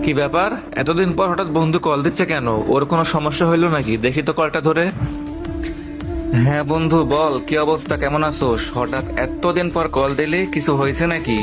কি ব্যাপার, এতদিন পর হঠাৎ বন্ধু কল দিচ্ছে কেন? ওর কোনো সমস্যা হইলো নাকি? দেখি তো কলটা ধরে। হ্যাঁ বন্ধু, বল কি অবস্থা, কেমন আছোস? হঠাৎ এতদিন পর কল দিলি, কিছু হয়েছে নাকি?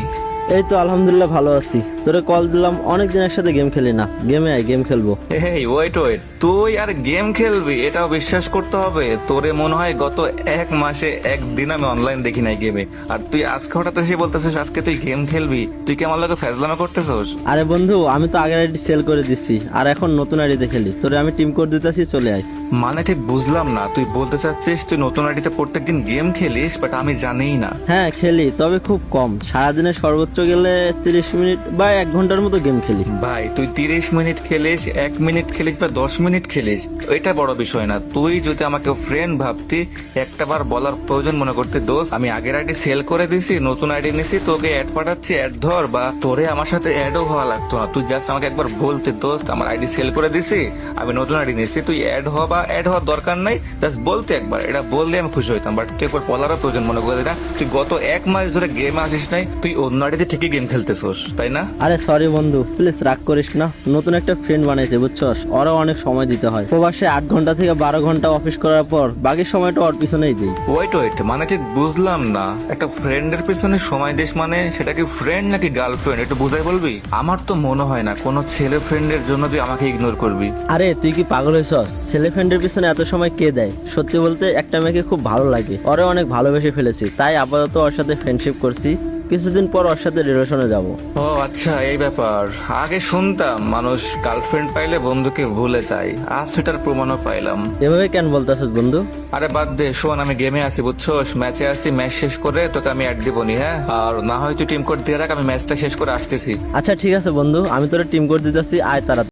এই তো আলহামদুলিল্লাহ ভালো আছি। তোরে কল দিলাম, অনেকদিন একসাথে গেম খেলি না। গেমে আয়, গেম খেলবো। এই ওয়েট ওয়েট, তুই আর গেম খেলবি? এটাও বিশ্বাস করতে হবে। তোরে মনে হয় গত এক মাসে একদিন আমি অনলাইন দেখি নাই গেমে, আর তুই আজকে হঠাৎ এসে বলতেছিস আজকে তুই গেম খেলবি? তুই কি আমার লগে ফেজলামা করতেছস? আরে বন্ধু, আমি তো আগের আইডি সেল করে দিচ্ছি, আর এখন নতুন আইডিতে খেলি। তোরে আমি টিম কোড দিতেছি, চলে আয়। মানে ঠিক বুঝলাম না, তুই বলতে চাচ্ছিস তুই নতুন আইডিতে প্রত্যেকদিন গেম খেলিস, বাট আমি জানিই না। হ্যাঁ খেলি, তবে খুব কম। সারাদিনে সর্বোচ্চ গেলে 30 মিনিট বা 1 ঘন্টার মতো গেম খেলি। ভাই তুই 30 মিনিট খেলিস, 1 মিনিট খেলিস বা 10 মিনিট খেলিস, এটা বড় বিষয় না। তুই যদি আমাকে ফ্রেন্ড ভাবতি, একটা বার বলার প্রয়োজন মনে করতে, দোস্ত আমি আগের আইডি সেল করে দিছি, নতুন আইডি নিছি, তোকে অ্যাড পাঠাচ্ছি, অ্যাড ধর, বা তোরে আমার সাথে অ্যাডও হওয়া লাগতো না। তুই জাস্ট আমাকে একবার বলতে, দোস্ত আমার আইডি সেল করে দিছি, আমি নতুন আইডি নিছি, তুই অ্যাড হ বা অ্যাড হওয়ার দরকার নাই, জাস্ট বলতে একবার। এটা বললে আমি খুশি হইতাম, বাট তুই একবার বলারও প্রয়োজন মনে করে না। তুই গত এক মাস ধরে গেমে আসিস নাই, তুই অন্য আইডিতে ঠিকই গেম খেলতেছস, তাই না? আরে সরি বন্ধু, প্লিজ রাগ করিস না। নতুন একটা ফ্রেন্ড বানাইছে বুঝছস, ওরও অনেক সময় দিতে হয়। প্রবাসে 8 ঘন্টা থেকে 12 ঘন্টা অফিস করার পর বাকি সময়টা ওর পিছনেই দিই। ওয়েট ওয়েট, মানে ঠিক বুঝলাম না। একটা ফ্রেন্ডের পিছনে সময় দিস মানে সেটা কি ফ্রেন্ড নাকি গার্লফ্রেন্ড, একটু বুঝাই বলবি? আমার তো মনে হয় না কোনো ছেলে ফ্রেন্ডের জন্য তুই আমাকে ইগনোর করবি। আরে তুই কি পাগল হয়েছস? ছেলে ফ্রেন্ডের পিছনে এত সময় কে দেয়? সত্যি বলতে একটা মেয়েকে খুব ভালো লাগে, ওরে অনেক ভালোবেসে ফেলেছি, তাই আপাতত ওর সাথে ফ্রেন্ডশিপ করছি। কিছুদিন পর ওর সাথে রিলেশনে যাব। ও আচ্ছা, এই ব্যাপার। আগে শুনতাম মানুষ গার্লফ্রেন্ড পাইলে বন্ধুকে ভুলে যায়, আজ সেটার প্রমাণও পাইলাম। এভাবে কেন বলতেছিস বন্ধু? আরে বাদ দে, শোন আমি গেমে আছি বুঝছোস, ম্যাচে আছি, ম্যাচ শেষ করে তোকে আমি অ্যাড দিবনি, হ্যাঁ? আর না হয় তুই টিম কোড দিয়ে রাখ, আমি ম্যাচটা শেষ করে আসতেছি। আচ্ছা ঠিক আছে বন্ধু, আমি তোর টিম কোড দিতেছি, আয় তাড়াতাড়ি।